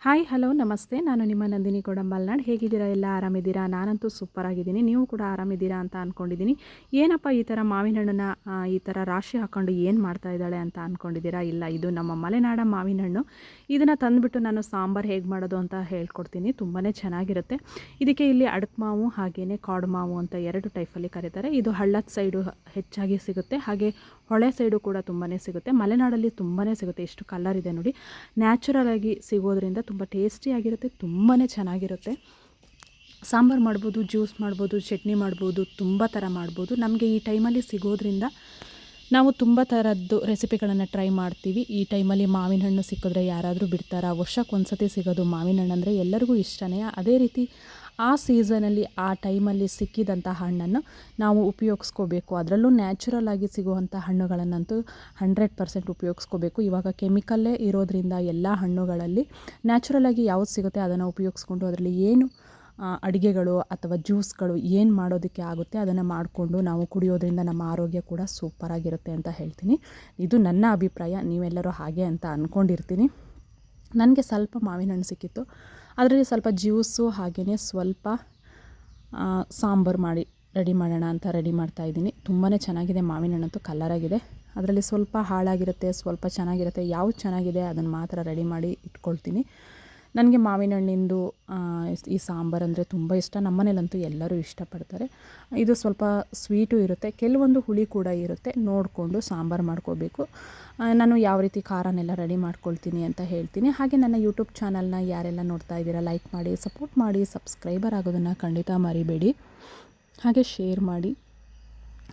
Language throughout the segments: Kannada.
ಹಾಯ್ ಹಲೋ ನಮಸ್ತೆ. ನಾನು ನಿಮ್ಮ ನಂದಿನಿ ಕೊಡಂಬಲ್ನಾಡ್. ಹೇಗಿದ್ದೀರಾ? ಎಲ್ಲ ಆರಾಮಿದ್ದೀರಾ? ನಾನಂತೂ ಸೂಪರ್ ಆಗಿದ್ದೀನಿ. ನೀವು ಕೂಡ ಆರಾಮಿದ್ದೀರಾ ಅಂತ ಅಂದ್ಕೊಂಡಿದ್ದೀನಿ. ಏನಪ್ಪ ಈ ಥರ ಮಾವಿನ ಹಣ್ಣನ್ನು ಈ ಥರ ರಾಶಿ ಹಾಕ್ಕೊಂಡು ಏನು ಮಾಡ್ತಾ ಇದ್ದಾಳೆ ಅಂತ ಅಂದ್ಕೊಂಡಿದ್ದೀರಾ? ಇಲ್ಲ, ಇದು ನಮ್ಮ ಮಲೆನಾಡ ಮಾವಿನ ಹಣ್ಣು. ಇದನ್ನು ತಂದುಬಿಟ್ಟು ನಾನು ಸಾಂಬಾರು ಹೇಗೆ ಮಾಡೋದು ಅಂತ ಹೇಳ್ಕೊಡ್ತೀನಿ. ತುಂಬಾ ಚೆನ್ನಾಗಿರುತ್ತೆ. ಇದಕ್ಕೆ ಇಲ್ಲಿ ಅಡಕೆ ಮಾವು ಹಾಗೆಯೇ ಕಾಡು ಮಾವು ಅಂತ ಎರಡು ಟೈಪಲ್ಲಿ ಕರೀತಾರೆ. ಇದು ಹಳ್ಳದ ಸೈಡು ಹೆಚ್ಚಾಗಿ ಸಿಗುತ್ತೆ, ಹಾಗೆ ಹೊಳೆ ಸೈಡು ಕೂಡ ತುಂಬಾ ಸಿಗುತ್ತೆ. ಮಲೆನಾಡಲ್ಲಿ ತುಂಬಾ ಸಿಗುತ್ತೆ. ಎಷ್ಟು ಕಲರ್ ಇದೆ ನೋಡಿ. ನ್ಯಾಚುರಲ್ ಆಗಿ ಸಿಗೋದ್ರಿಂದ ತುಂಬ ಟೇಸ್ಟಿಯಾಗಿರುತ್ತೆ, ತುಂಬಾ ಚೆನ್ನಾಗಿರುತ್ತೆ. ಸಾಂಬಾರು ಮಾಡ್ಬೋದು, ಜ್ಯೂಸ್ ಮಾಡ್ಬೋದು, ಚಟ್ನಿ ಮಾಡ್ಬೋದು, ತುಂಬ ಥರ ಮಾಡ್ಬೋದು. ನಮಗೆ ಈ ಟೈಮಲ್ಲಿ ಸಿಗೋದ್ರಿಂದ ನಾವು ತುಂಬ ಥರದ್ದು ರೆಸಿಪಿಗಳನ್ನು ಟ್ರೈ ಮಾಡ್ತೀವಿ. ಈ ಟೈಮಲ್ಲಿ ಮಾವಿನ ಹಣ್ಣು ಸಿಕ್ಕಿದ್ರೆ ಯಾರಾದರೂ ಬಿಡ್ತಾರಾ? ವರ್ಷಕ್ಕೊಂದು ಸತಿ ಸಿಗೋದು ಮಾವಿನ ಹಣ್ಣು ಅಂದರೆ ಎಲ್ಲರಿಗೂ ಇಷ್ಟನೇ. ಅದೇ ರೀತಿ ಆ ಸೀಸನಲ್ಲಿ ಆ ಟೈಮಲ್ಲಿ ಸಿಕ್ಕಿದಂಥ ಹಣ್ಣನ್ನು ನಾವು ಉಪಯೋಗಿಸ್ಕೋಬೇಕು. ಅದರಲ್ಲೂ ನ್ಯಾಚುರಲ್ ಆಗಿ ಸಿಗುವಂಥ ಹಣ್ಣುಗಳನ್ನಂತೂ 100% ಉಪಯೋಗಿಸ್ಕೋಬೇಕು. ಇವಾಗ ಕೆಮಿಕಲ್ಲೇ ಇರೋದ್ರಿಂದ ಎಲ್ಲ ಹಣ್ಣುಗಳಲ್ಲಿ ನ್ಯಾಚುರಲ್ ಆಗಿ ಯಾವುದು ಸಿಗುತ್ತೆ ಅದನ್ನು ಉಪಯೋಗಿಸ್ಕೊಂಡು ಅದರಲ್ಲಿ ಏನು ಅಡುಗೆಗಳು ಅಥವಾ ಜ್ಯೂಸ್ಗಳು ಏನು ಮಾಡೋದಕ್ಕೆ ಆಗುತ್ತೆ ಅದನ್ನು ಮಾಡಿಕೊಂಡು ನಾವು ಕುಡಿಯೋದ್ರಿಂದ ನಮ್ಮ ಆರೋಗ್ಯ ಕೂಡ ಸೂಪರಾಗಿರುತ್ತೆ ಅಂತ ಹೇಳ್ತೀನಿ. ಇದು ನನ್ನ ಅಭಿಪ್ರಾಯ. ನೀವೆಲ್ಲರೂ ಹಾಗೆ ಅಂತ ಅಂದ್ಕೊಂಡಿರ್ತೀನಿ. ನನಗೆ ಸ್ವಲ್ಪ ಮಾವಿನ ಹಣ್ಣು ಸಿಕ್ಕಿತ್ತು. ಅದರಲ್ಲಿ ಸ್ವಲ್ಪ ಜ್ಯೂಸು ಹಾಗೆಯೇ ಸ್ವಲ್ಪ ಸಾಂಬಾರು ರೆಡಿ ಮಾಡೋಣ ಅಂತ ರೆಡಿ ಮಾಡ್ತಾಯಿದ್ದೀನಿ. ತುಂಬಾ ಚೆನ್ನಾಗಿದೆ. ಮಾವಿನ ಹಣ್ಣಂತೂ ಕಲರಾಗಿದೆ. ಅದರಲ್ಲಿ ಸ್ವಲ್ಪ ಹಾಳಾಗಿರುತ್ತೆ, ಸ್ವಲ್ಪ ಚೆನ್ನಾಗಿರುತ್ತೆ. ಯಾವುದು ಚೆನ್ನಾಗಿದೆ ಅದನ್ನು ಮಾತ್ರ ರೆಡಿ ಮಾಡಿ ಇಟ್ಕೊಳ್ತೀನಿ. ನನಗೆ ಮಾವಿನ ಹಣ್ಣಿಂದು ಈ ಸಾಂಬಾರು ಅಂದರೆ ತುಂಬ ಇಷ್ಟ. ನಮ್ಮನೇಲಂತೂ ಎಲ್ಲರೂ ಇಷ್ಟಪಡ್ತಾರೆ. ಇದು ಸ್ವಲ್ಪ ಸ್ವೀಟು ಇರುತ್ತೆ, ಕೆಲವೊಂದು ಹುಳಿ ಕೂಡ ಇರುತ್ತೆ. ನೋಡಿಕೊಂಡು ಸಾಂಬಾರು ಮಾಡ್ಕೋಬೇಕು. ನಾನು ಯಾವ ರೀತಿ ಖಾರನೆಲ್ಲ ರೆಡಿ ಮಾಡ್ಕೊಳ್ತೀನಿ ಅಂತ ಹೇಳ್ತೀನಿ. ಹಾಗೆ ನನ್ನ ಯೂಟ್ಯೂಬ್ ಚಾನಲ್ನ ಯಾರೆಲ್ಲ ನೋಡ್ತಾ ಇದ್ದೀರಾ ಲೈಕ್ ಮಾಡಿ, ಸಪೋರ್ಟ್ ಮಾಡಿ, ಸಬ್ಸ್ಕ್ರೈಬರ್ ಆಗೋದನ್ನು ಖಂಡಿತ ಮರಿಬೇಡಿ. ಹಾಗೆ ಶೇರ್ ಮಾಡಿ,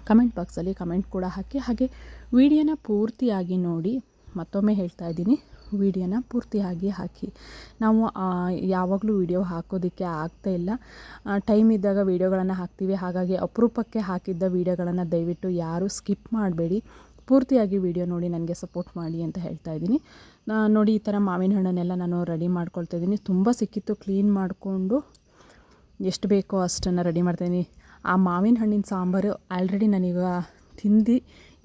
ಕಮೆಂಟ್ ಬಾಕ್ಸಲ್ಲಿ ಕಮೆಂಟ್ ಕೂಡ ಹಾಕಿ. ಹಾಗೆ ವಿಡಿಯೋನ ಪೂರ್ತಿಯಾಗಿ ನೋಡಿ. ಮತ್ತೊಮ್ಮೆ ಹೇಳ್ತಾ ಇದ್ದೀನಿ, ವಿಡಿಯೋನ ಪೂರ್ತಿಯಾಗಿ ಹಾಕಿ. ನಾವು ಯಾವಾಗಲೂ ವಿಡಿಯೋ ಹಾಕೋದಕ್ಕೆ ಆಗ್ತಾಯಿಲ್ಲ. ಟೈಮ್ ಇದ್ದಾಗ ವಿಡಿಯೋಗಳನ್ನು ಹಾಕ್ತೀವಿ. ಹಾಗಾಗಿ ಅಪರೂಪಕ್ಕೆ ಹಾಕಿದ್ದ ವಿಡಿಯೋಗಳನ್ನು ದಯವಿಟ್ಟು ಯಾರೂ ಸ್ಕಿಪ್ ಮಾಡಬೇಡಿ. ಪೂರ್ತಿಯಾಗಿ ವಿಡಿಯೋ ನೋಡಿ ನನಗೆ ಸಪೋರ್ಟ್ ಮಾಡಿ ಅಂತ ಹೇಳ್ತಾ ಇದ್ದೀನಿ. ನೋಡಿ, ಈ ಥರ ಮಾವಿನ ಹಣ್ಣನ್ನೆಲ್ಲ ನಾನು ರೆಡಿ ಮಾಡ್ಕೊಳ್ತಾ ಇದ್ದೀನಿ. ತುಂಬ ಸಿಕ್ಕಿತ್ತು, ಕ್ಲೀನ್ ಮಾಡಿಕೊಂಡು ಎಷ್ಟು ಬೇಕೋ ಅಷ್ಟನ್ನು ರೆಡಿ ಮಾಡ್ತಾಯಿದ್ದೀನಿ. ಆ ಮಾವಿನ ಹಣ್ಣಿನ ಸಾಂಬಾರು ಆಲ್ರೆಡಿ ನಾನೀಗ ತಿಂದು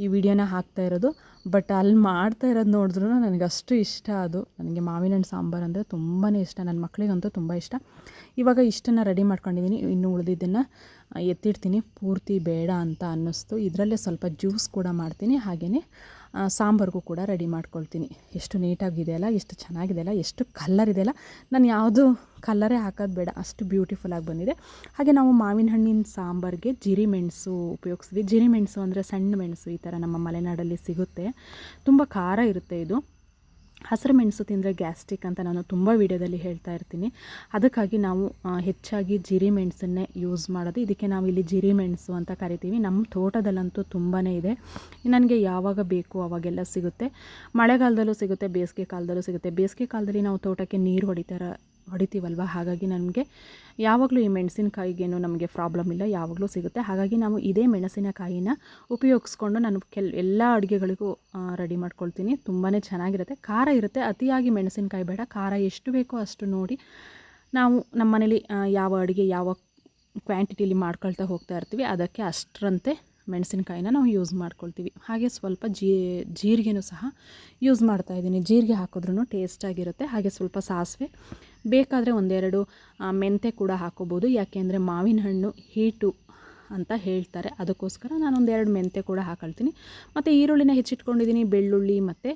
ಈ ವಿಡಿಯೋನ ಹಾಕ್ತಾ ಇರೋದು. ಬಟ್ ಅಲ್ಲಿ ಮಾಡ್ತಾ ಇರೋದು ನೋಡಿದ್ರೂ ನನಗೆ ಅಷ್ಟು ಇಷ್ಟ. ಅದು ನನಗೆ ಮಾವಿನ ಹಣ್ಣು ಸಾಂಬಾರು ಅಂದರೆ ತುಂಬಾ ಇಷ್ಟ. ನನ್ನ ಮಕ್ಕಳಿಗಂತೂ ತುಂಬ ಇಷ್ಟ. ಇವಾಗ ಇಷ್ಟನ್ನು ರೆಡಿ ಮಾಡ್ಕೊಂಡಿದ್ದೀನಿ. ಇನ್ನು ಉಳಿದಿದ್ದನ್ನು ಎತ್ತಿಡ್ತೀನಿ. ಪೂರ್ತಿ ಬೇಡ ಅಂತ ಅನ್ನಿಸ್ತು. ಇದರಲ್ಲೇ ಸ್ವಲ್ಪ ಜ್ಯೂಸ್ ಕೂಡ ಮಾಡ್ತೀನಿ. ಹಾಗೆಯೇ ಸಾಂಬಾರಿಗೂ ಕೂಡ ರೆಡಿ ಮಾಡ್ಕೊಳ್ತೀನಿ. ಎಷ್ಟು ನೀಟಾಗಿದೆಯಲ್ಲ, ಎಷ್ಟು ಚೆನ್ನಾಗಿದೆಯಲ್ಲ, ಎಷ್ಟು ಕಲ್ಲರ್ ಇದೆಯಲ್ಲ. ನಾನು ಯಾವುದು ಕಲ್ಲರೇ ಹಾಕೋದು ಬೇಡ, ಅಷ್ಟು ಬ್ಯೂಟಿಫುಲ್ಲಾಗಿ ಬಂದಿದೆ. ಹಾಗೆ ನಾವು ಮಾವಿನ ಹಣ್ಣಿನ ಸಾಂಬಾರಿಗೆ ಜಿರಿಮೆಣಸು ಉಪಯೋಗಿಸ್ತೀವಿ. ಜಿರಿಮೆಣಸು ಅಂದರೆ ಸಣ್ಣ ಮೆಣಸು. ಈ ಥರ ನಮ್ಮ ಮಲೆನಾಡಲ್ಲಿ ಸಿಗುತ್ತೆ. ತುಂಬ ಖಾರ ಇರುತ್ತೆ ಇದು. ಹಸಿರು ಮೆಣಸು ತಿಂದರೆ ಗ್ಯಾಸ್ಟ್ರಿಕ್ ಅಂತ ನಾನು ತುಂಬ ವೀಡಿಯೋದಲ್ಲಿ ಹೇಳ್ತಾ ಇರ್ತೀನಿ. ಅದಕ್ಕಾಗಿ ನಾವು ಹೆಚ್ಚಾಗಿ ಜಿರಿಮೆಣಸನ್ನೇ ಯೂಸ್ ಮಾಡೋದು. ಇದಕ್ಕೆ ನಾವು ಇಲ್ಲಿ ಜಿರಿಮೆಣಸು ಅಂತ ಕರಿತೀವಿ. ನಮ್ಮ ತೋಟದಲ್ಲಂತೂ ತುಂಬಾ ಇದೆ. ನನಗೆ ಯಾವಾಗ ಬೇಕು ಅವಾಗೆಲ್ಲ ಸಿಗುತ್ತೆ. ಮಳೆಗಾಲದಲ್ಲೂ ಸಿಗುತ್ತೆ, ಬೇಸಿಗೆ ಕಾಲದಲ್ಲೂ ಸಿಗುತ್ತೆ. ಬೇಸಿಗೆ ಕಾಲದಲ್ಲಿ ನಾವು ತೋಟಕ್ಕೆ ನೀರು ಹೊಡಿತೀವಲ್ವ, ಹಾಗಾಗಿ ನನಗೆ ಯಾವಾಗಲೂ ಈ ಮೆಣಸಿನಕಾಯಿಗೇನು ನಮಗೆ ಪ್ರಾಬ್ಲಮ್ ಇಲ್ಲ, ಯಾವಾಗಲೂ ಸಿಗುತ್ತೆ. ಹಾಗಾಗಿ ನಾವು ಇದೇ ಮೆಣಸಿನಕಾಯಿನ ಉಪಯೋಗಿಸ್ಕೊಂಡು ನಾನು ಎಲ್ಲ ಅಡುಗೆಗಳಿಗೂ ರೆಡಿ ಮಾಡ್ಕೊಳ್ತೀನಿ. ತುಂಬಾ ಚೆನ್ನಾಗಿರುತ್ತೆ. ಖಾರ ಇರುತ್ತೆ, ಅತಿಯಾಗಿ ಮೆಣಸಿನಕಾಯಿ ಬೇಡ. ಖಾರ ಎಷ್ಟು ಬೇಕೋ ಅಷ್ಟು ನೋಡಿ ನಾವು ನಮ್ಮ ಮನೇಲಿ ಯಾವ ಅಡುಗೆ ಯಾವ ಕ್ವಾಂಟಿಟಿಲಿ ಮಾಡ್ಕೊಳ್ತಾ ಹೋಗ್ತಾ ಇರ್ತೀವಿ, ಅದಕ್ಕೆ ಅಷ್ಟರಂತೆ ಮೆಣಸಿನಕಾಯಿನ ನಾವು ಯೂಸ್ ಮಾಡ್ಕೊಳ್ತೀವಿ. ಹಾಗೆ ಸ್ವಲ್ಪ ಜೀರಿಗೆನೂ ಸಹ ಯೂಸ್ ಮಾಡ್ತಾಯಿದ್ದೀನಿ. ಜೀರಿಗೆ ಹಾಕಿದ್ರೂ ಟೇಸ್ಟಾಗಿರುತ್ತೆ. ಹಾಗೆ ಸ್ವಲ್ಪ ಸಾಸಿವೆ, ಬೇಕಾದರೆ ಒಂದೆರಡು ಮೆಂತೆ ಕೂಡ ಹಾಕೋಬೋದು. ಯಾಕೆಂದರೆ ಮಾವಿನ ಹಣ್ಣು ಹೀಟು ಅಂತ ಹೇಳ್ತಾರೆ, ಅದಕ್ಕೋಸ್ಕರ ನಾನೊಂದೆರಡು ಮೆಂತೆ ಕೂಡ ಹಾಕೊಳ್ತೀನಿ. ಮತ್ತು ಈರುಳ್ಳಿನ ಹೆಚ್ಚಿಟ್ಕೊಂಡಿದ್ದೀನಿ, ಬೆಳ್ಳುಳ್ಳಿ ಮತ್ತು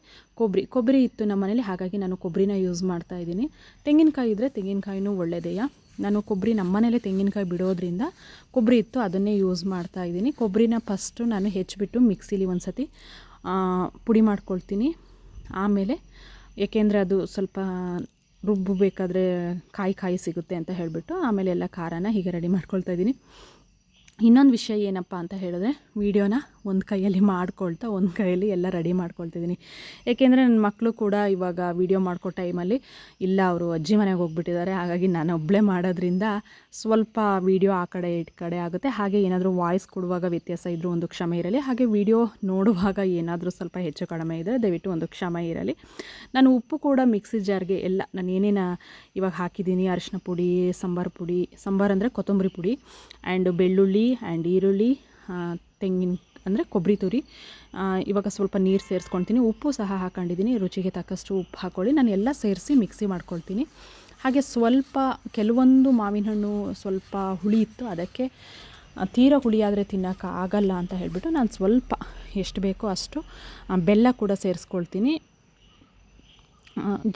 ಕೊಬ್ಬರಿ ಇತ್ತು ನಮ್ಮ ಮನೇಲಿ, ಹಾಗಾಗಿ ನಾನು ಕೊಬ್ಬರಿನ ಯೂಸ್ ಮಾಡ್ತಾಯಿದ್ದೀನಿ. ತೆಂಗಿನಕಾಯಿ ಇದ್ದರೆ ತೆಂಗಿನಕಾಯಿನೂ ಒಳ್ಳೆಯದೇಯ. ನಾನು ಕೊಬ್ಬರಿ ನಮ್ಮ ಮನೇಲೆ ತೆಂಗಿನಕಾಯಿ ಬಿಡೋದ್ರಿಂದ ಕೊಬ್ಬರಿ ಇತ್ತು, ಅದನ್ನೇ ಯೂಸ್ ಮಾಡ್ತಾಯಿದ್ದೀನಿ. ಕೊಬ್ಬರಿನ ಫಸ್ಟು ನಾನು ಹೆಚ್ಚಿಬಿಟ್ಟು ಮಿಕ್ಸಿಲಿ ಒಂದು ಸತಿ ಪುಡಿ ಮಾಡ್ಕೊಳ್ತೀನಿ. ಆಮೇಲೆ ಏಕೆಂದರೆ ಅದು ಸ್ವಲ್ಪ ರುಬ್ಬಬೇಕಾದ್ರೆ ಕಾಯಿ ಸಿಗುತ್ತೆ ಅಂತ ಹೇಳಿಬಿಟ್ಟು ಆಮೇಲೆ ಎಲ್ಲ ಖಾರನ ಹೀಗೆ ರೆಡಿ ಮಾಡ್ಕೊಳ್ತಾ ಇದ್ದೀನಿ. ಇನ್ನೊಂದು ವಿಷಯ ಏನಪ್ಪ ಅಂತ ಹೇಳಿದ್ರೆ, ವೀಡಿಯೋನ ಒಂದು ಕೈಯಲ್ಲಿ ಮಾಡ್ಕೊಳ್ತಾ ಒಂದು ಕೈಯಲ್ಲಿ ಎಲ್ಲ ರೆಡಿ ಮಾಡ್ಕೊಳ್ತಿದ್ದೀನಿ. ಏಕೆಂದರೆ ನನ್ನ ಮಕ್ಕಳು ಕೂಡ ಇವಾಗ ವೀಡಿಯೋ ಮಾಡ್ಕೋ ಟೈಮಲ್ಲಿ ಇಲ್ಲ, ಅವರು ಅಜ್ಜಿ ಮನೆಗೆ ಹೋಗ್ಬಿಟ್ಟಿದ್ದಾರೆ. ಹಾಗಾಗಿ ನಾನು ಒಬ್ಬಳೇ ಮಾಡೋದ್ರಿಂದ ಸ್ವಲ್ಪ ವೀಡಿಯೋ ಆ ಕಡೆ ಈ ಕಡೆ ಆಗುತ್ತೆ. ಹಾಗೆ ಏನಾದರೂ ವಾಯ್ಸ್ ಕೊಡುವಾಗ ವ್ಯತ್ಯಾಸ ಇದ್ದರೂ ಒಂದು ಕ್ಷಮೆ ಇರಲಿ. ಹಾಗೆ ವೀಡಿಯೋ ನೋಡುವಾಗ ಏನಾದರೂ ಸ್ವಲ್ಪ ಹೆಚ್ಚು ಕಡಿಮೆ ಇದ್ದರೆ ದಯವಿಟ್ಟು ಒಂದು ಕ್ಷಮೆ ಇರಲಿ. ನಾನು ಉಪ್ಪು ಕೂಡ ಮಿಕ್ಸಿ ಜಾರ್ಗೆ ಎಲ್ಲ ನಾನು ಏನೇನು ಇವಾಗ ಹಾಕಿದ್ದೀನಿ, ಅರಿಶಿನ ಪುಡಿ, ಸಾಂಬಾರು ಅಂದರೆ ಕೊತ್ತಂಬರಿ ಪುಡಿ, ಆ್ಯಂಡ್ ಬೆಳ್ಳುಳ್ಳಿ ಆ್ಯಂಡ್ ಈರುಳ್ಳಿ, ಅಂದರೆ ಕೊಬ್ಬರಿ ತುರಿ. ಇವಾಗ ಸ್ವಲ್ಪ ನೀರು ಸೇರಿಸ್ಕೊಳ್ತೀನಿ, ಉಪ್ಪು ಸಹ ಹಾಕೊಂಡಿದ್ದೀನಿ, ರುಚಿಗೆ ತಕ್ಕಷ್ಟು ಉಪ್ಪು ಹಾಕ್ಕೊಳ್ಳಿ. ನಾನು ಎಲ್ಲ ಸೇರಿಸಿ ಮಿಕ್ಸಿ ಮಾಡ್ಕೊಳ್ತೀನಿ. ಹಾಗೆ ಸ್ವಲ್ಪ ಕೆಲವೊಂದು ಮಾವಿನ ಹಣ್ಣು ಸ್ವಲ್ಪ ಹುಳಿ ಇತ್ತು, ಅದಕ್ಕೆ ತೀರಾ ಹುಳಿಯಾದರೆ ತಿನ್ನೋಕೆ ಆಗಲ್ಲ ಅಂತ ಹೇಳಿಬಿಟ್ಟು ನಾನು ಸ್ವಲ್ಪ ಎಷ್ಟು ಬೇಕೋ ಅಷ್ಟು ಬೆಲ್ಲ ಕೂಡ ಸೇರಿಸ್ಕೊಳ್ತೀನಿ.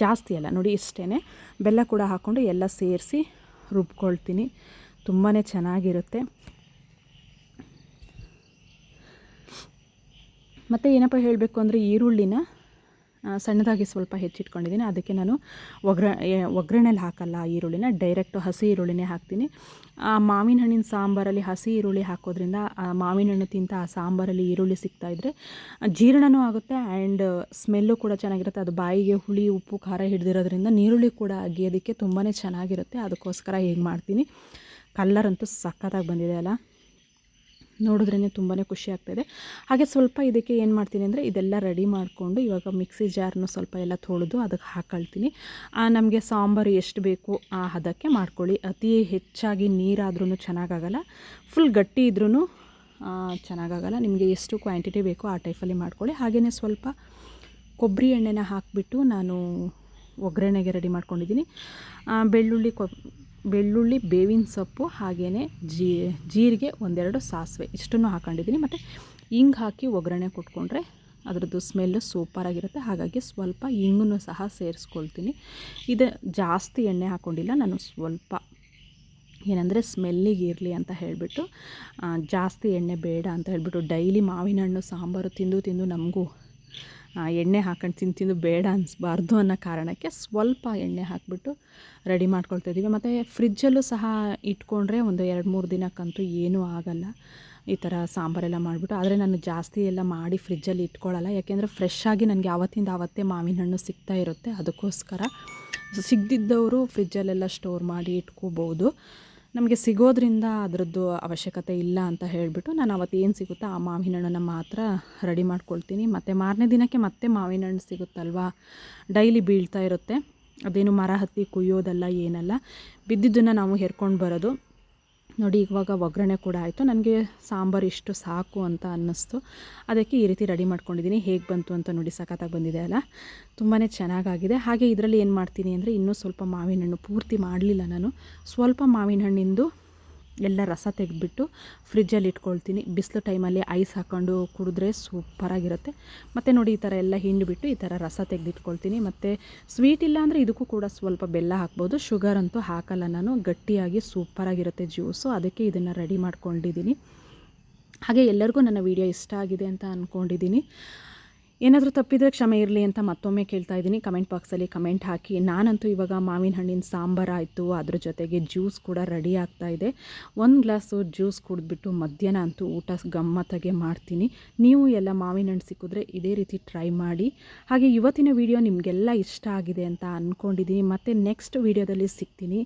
ಜಾಸ್ತಿ ಅಲ್ಲ ನೋಡಿ, ಇಷ್ಟೇ ಬೆಲ್ಲ ಕೂಡ ಹಾಕ್ಕೊಂಡು ಎಲ್ಲ ಸೇರಿಸಿ ರುಬ್ಕೊಳ್ತೀನಿ. ತುಂಬಾ ಚೆನ್ನಾಗಿರುತ್ತೆ. ಮತ್ತು ಏನಪ್ಪ ಹೇಳಬೇಕು ಅಂದರೆ, ಈರುಳ್ಳಿನ ಸಣ್ಣದಾಗಿ ಸ್ವಲ್ಪ ಹೆಚ್ಚಿಟ್ಕೊಂಡಿದ್ದೀನಿ. ಅದಕ್ಕೆ ನಾನು ಒಗ್ಗರಣೆಲಿ ಹಾಕಲ್ಲ ಈರುಳ್ಳಿನ, ಡೈರೆಕ್ಟು ಹಸಿ ಈರುಳ್ಳಿನೇ ಹಾಕ್ತೀನಿ. ಮಾವಿನ ಹಣ್ಣಿನ ಸಾಂಬಾರಲ್ಲಿ ಹಸಿ ಈರುಳ್ಳಿ ಹಾಕೋದ್ರಿಂದ ಮಾವಿನ ಹಣ್ಣು ತಿಂತ ಆ ಸಾಂಬಾರಲ್ಲಿ ಈರುಳ್ಳಿ ಸಿಗ್ತಾಯಿದ್ರೆ ಜೀರ್ಣನೂ ಆಗುತ್ತೆ ಆ್ಯಂಡ್ ಸ್ಮೆಲ್ಲು ಕೂಡ ಚೆನ್ನಾಗಿರುತ್ತೆ. ಅದು ಬಾಯಿಗೆ ಹುಳಿ ಉಪ್ಪು ಖಾರ ಹಿಡಿದಿರೋದ್ರಿಂದ ನೀರುಳ್ಳಿ ಕೂಡ ಅಗಿಯೋದಕ್ಕೆ ತುಂಬಾ ಚೆನ್ನಾಗಿರುತ್ತೆ. ಅದಕ್ಕೋಸ್ಕರ ಹೇಗೆ ಮಾಡ್ತೀನಿ. ಕಲ್ಲರ್ ಅಂತೂ ಸಖತ್ತಾಗಿ ಬಂದಿದೆ ಅಲ್ಲ, ನೋಡಿದ್ರೇ ತುಂಬಾ ಖುಷಿ ಆಗ್ತಾಯಿದೆ. ಹಾಗೆ ಸ್ವಲ್ಪ ಇದಕ್ಕೆ ಏನು ಮಾಡ್ತೀನಿ ಅಂದರೆ, ಇದೆಲ್ಲ ರೆಡಿ ಮಾಡಿಕೊಂಡು ಇವಾಗ ಮಿಕ್ಸಿ ಜಾರ್ನು ಸ್ವಲ್ಪ ಎಲ್ಲ ತೊಳೆದು ಅದಕ್ಕೆ ಹಾಕ್ಕೊಳ್ತೀನಿ. ನಮಗೆ ಸಾಂಬಾರು ಎಷ್ಟು ಬೇಕು ಆ ಹದಕ್ಕೆ ಮಾಡ್ಕೊಳ್ಳಿ. ಅತಿ ಹೆಚ್ಚಾಗಿ ನೀರಾದ್ರೂ ಚೆನ್ನಾಗಾಗಲ್ಲ, ಫುಲ್ ಗಟ್ಟಿ ಇದ್ರೂ ಚೆನ್ನಾಗಾಗಲ್ಲ. ನಿಮಗೆ ಎಷ್ಟು ಕ್ವಾಂಟಿಟಿ ಬೇಕೋ ಆ ಟೈಪಲ್ಲಿ ಮಾಡ್ಕೊಳ್ಳಿ. ಹಾಗೆಯೇ ಸ್ವಲ್ಪ ಕೊಬ್ಬರಿ ಎಣ್ಣೆನ ಹಾಕಿಬಿಟ್ಟು ನಾನು ಒಗ್ಗರಣೆಗೆ ರೆಡಿ ಮಾಡ್ಕೊಂಡಿದ್ದೀನಿ. ಬೆಳ್ಳುಳ್ಳಿ, ಬೇವಿನ ಸೊಪ್ಪು, ಹಾಗೆಯೇ ಜೀರಿಗೆ, ಒಂದೆರಡು ಸಾಸಿವೆ ಇಷ್ಟನ್ನು ಹಾಕೊಂಡಿದ್ದೀನಿ. ಮತ್ತು ಹಿಂಗೆ ಹಾಕಿ ಒಗ್ಗರಣೆ ಕೊಟ್ಕೊಂಡ್ರೆ ಅದರದ್ದು ಸ್ಮೆಲ್ಲು ಸೂಪರಾಗಿರುತ್ತೆ. ಹಾಗಾಗಿ ಸ್ವಲ್ಪ ಹಿಂಗನ್ನು ಸಹ ಸೇರಿಸ್ಕೊಳ್ತೀನಿ. ಇದು ಜಾಸ್ತಿ ಎಣ್ಣೆ ಹಾಕ್ಕೊಂಡಿಲ್ಲ ನಾನು, ಸ್ವಲ್ಪ ಏನಂದರೆ ಸ್ಮೆಲ್ಲಿಗೆ ಇರಲಿ ಅಂತ ಹೇಳಿಬಿಟ್ಟು, ಜಾಸ್ತಿ ಎಣ್ಣೆ ಬೇಡ ಅಂತ ಹೇಳಿಬಿಟ್ಟು. ಡೈಲಿ ಮಾವಿನ ಹಣ್ಣು ಸಾಂಬಾರು ತಿಂದು ನಮಗೂ ಎಣ್ಣೆ ಹಾಕೊಂಡು ತಿಂದು ಬೇಡ ಅನಿಸ್ಬಾರ್ದು ಅನ್ನೋ ಕಾರಣಕ್ಕೆ ಸ್ವಲ್ಪ ಎಣ್ಣೆ ಹಾಕಿಬಿಟ್ಟು ರೆಡಿ ಮಾಡ್ಕೊಳ್ತಾಯಿದ್ದೀವಿ. ಮತ್ತು ಫ್ರಿಜ್ಜಲ್ಲೂ ಸಹ ಇಟ್ಕೊಂಡ್ರೆ ಒಂದು 2-3 ದಿನಕ್ಕಂತೂ ಏನೂ ಆಗಲ್ಲ ಈ ಥರ ಸಾಂಬಾರೆಲ್ಲ ಮಾಡಿಬಿಟ್ಟು. ಆದರೆ ನಾನು ಜಾಸ್ತಿ ಎಲ್ಲ ಮಾಡಿ ಫ್ರಿಜ್ಜಲ್ಲಿ ಇಟ್ಕೊಳ್ಳಲ್ಲ, ಯಾಕೆಂದರೆ ಫ್ರೆಶ್ ಆಗಿ ನನಗೆ ಆವತ್ತಿಂದ ಆವತ್ತೇ ಮಾವಿನ ಹಣ್ಣು ಸಿಗ್ತಾ ಇರುತ್ತೆ. ಅದಕ್ಕೋಸ್ಕರ ಸಿಗದಿದ್ದವರು ಫ್ರಿಜ್ಜಲ್ಲೆಲ್ಲ ಸ್ಟೋರ್ ಮಾಡಿ ಇಟ್ಕೋಬೋದು. ನಮಗೆ ಸಿಗೋದ್ರಿಂದ ಅದರದ್ದು ಅವಶ್ಯಕತೆ ಇಲ್ಲ ಅಂತ ಹೇಳಿಬಿಟ್ಟು ನಾನು ಅವತ್ತು ಏನು ಸಿಗುತ್ತೋ ಆ ಮಾವಿನ ಹಣ್ಣನ್ನು ಮಾತ್ರ ರೆಡಿ ಮಾಡ್ಕೊಳ್ತೀನಿ. ಮತ್ತು ಮಾರನೇ ದಿನಕ್ಕೆ ಮತ್ತೆ ಮಾವಿನ ಹಣ್ಣು ಸಿಗುತ್ತಲ್ವ, ಡೈಲಿ ಬೀಳ್ತಾ ಇರುತ್ತೆ. ಅದೇನು ಮರ ಹತ್ತಿ ಕುಯ್ಯೋದಲ್ಲ ಏನಲ್ಲ, ಬಿದ್ದಿದ್ದನ್ನು ನಾವು ಹೆರ್ಕೊಂಡು ಬರೋದು. ನೋಡಿ ಇವಾಗ ಒಗ್ಗರಣೆ ಕೂಡ ಆಯಿತು. ನನಗೆ ಸಾಂಬಾರು ಇಷ್ಟು ಸಾಕು ಅಂತ ಅನ್ನಿಸ್ತು, ಅದಕ್ಕೆ ಈ ರೀತಿ ರೆಡಿ ಮಾಡ್ಕೊಂಡಿದ್ದೀನಿ. ಹೇಗೆ ಬಂತು ಅಂತ ನೋಡಿ, ಸಖತ್ತಾಗಿ ಬಂದಿದೆ ಅಲ್ಲ, ತುಂಬಾ ಚೆನ್ನಾಗಾಗಿದೆ. ಹಾಗೆ ಇದರಲ್ಲಿ ಏನು ಮಾಡ್ತೀನಿ ಅಂದರೆ, ಇನ್ನೂ ಸ್ವಲ್ಪ ಮಾವಿನ ಹಣ್ಣು ಪೂರ್ತಿ ಮಾಡಲಿಲ್ಲ ನಾನು, ಸ್ವಲ್ಪ ಮಾವಿನ ಹಣ್ಣಿಂದು ಎಲ್ಲ ರಸ ತೆಗೆದ್ಬಿಟ್ಟು ಫ್ರಿಜ್ಜಲ್ಲಿ ಇಟ್ಕೊಳ್ತೀನಿ. ಬಿಸಿಲು ಟೈಮಲ್ಲಿ ಐಸ್ ಹಾಕ್ಕೊಂಡು ಕುಡಿದ್ರೆ ಸೂಪರಾಗಿರುತ್ತೆ. ಮತ್ತು ನೋಡಿ ಈ ಥರ ಎಲ್ಲ ಹಿಂಡಿಬಿಟ್ಟು ಈ ಥರ ರಸ ತೆಗೆದಿಟ್ಕೊಳ್ತೀನಿ. ಮತ್ತು ಸ್ವೀಟ್ ಇಲ್ಲ ಅಂದರೆ ಇದಕ್ಕೂ ಕೂಡ ಸ್ವಲ್ಪ ಬೆಲ್ಲ ಹಾಕ್ಬೋದು, ಶುಗರ್ ಅಂತೂ ಹಾಕಲ್ಲ ನಾನು. ಗಟ್ಟಿಯಾಗಿ ಸೂಪರಾಗಿರುತ್ತೆ ಜ್ಯೂಸು, ಅದಕ್ಕೆ ಇದನ್ನು ರೆಡಿ ಮಾಡ್ಕೊಂಡಿದ್ದೀನಿ. ಹಾಗೆ ಎಲ್ಲರಿಗೂ ನನ್ನ ವಿಡಿಯೋ ಇಷ್ಟ ಆಗಿದೆ ಅಂತ ಅಂದ್ಕೊಂಡಿದ್ದೀನಿ. ಏನಾದರೂ ತಪ್ಪಿದರೆ ಕ್ಷಮೆ ಇರಲಿ ಅಂತ ಮತ್ತೊಮ್ಮೆ ಕೇಳ್ತಾ ಇದ್ದೀನಿ. ಕಮೆಂಟ್ ಬಾಕ್ಸಲ್ಲಿ ಕಮೆಂಟ್ ಹಾಕಿ. ನಾನಂತೂ ಇವಾಗ ಮಾವಿನ ಹಣ್ಣಿನ ಸಾಂಬಾರು ಆಯಿತು, ಅದ್ರ ಜೊತೆಗೆ ಜ್ಯೂಸ್ ಕೂಡ ರೆಡಿ ಆಗ್ತಾಯಿದೆ. 1 ಗ್ಲಾಸು ಜ್ಯೂಸ್ ಕುಡಿದ್ಬಿಟ್ಟು ಮಧ್ಯಾಹ್ನ ಅಂತೂ ಊಟ ಗಮ್ಮತ್ತಾಗೆ ಮಾಡ್ತೀನಿ. ನೀವು ಎಲ್ಲ ಮಾವಿನ ಹಣ್ಣು ಸಿಕ್ಕಿದ್ರೆ ಇದೇ ರೀತಿ ಟ್ರೈ ಮಾಡಿ. ಹಾಗೆ ಇವತ್ತಿನ ವಿಡಿಯೋ ನಿಮಗೆಲ್ಲ ಇಷ್ಟ ಆಗಿದೆ ಅಂತ ಅಂದ್ಕೊಂಡಿದ್ದೀನಿ. ಮತ್ತು ನೆಕ್ಸ್ಟ್ ವಿಡಿಯೋದಲ್ಲಿ ಸಿಗ್ತೀನಿ.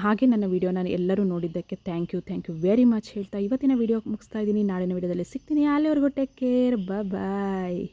ಹಾಗೆ ನನ್ನ ವಿಡಿಯೋನ ಎಲ್ಲರೂ ನೋಡಿದ್ದಕ್ಕೆ ಥ್ಯಾಂಕ್ ಯು ವೆರಿ ಮಚ್ ಹೇಳ್ತಾ ಇವತ್ತಿನ ವಿಡಿಯೋ ಮುಗಿಸ್ತಾ ಇದ್ದೀನಿ. ನಾಳಿನ ವಿಡಿಯೋದಲ್ಲಿ ಸಿಗ್ತೀನಿ. ಅಲ್ಲಿವರೆಗೂ ಟೇಕ್ ಕೇರ್, ಬಾಯ್.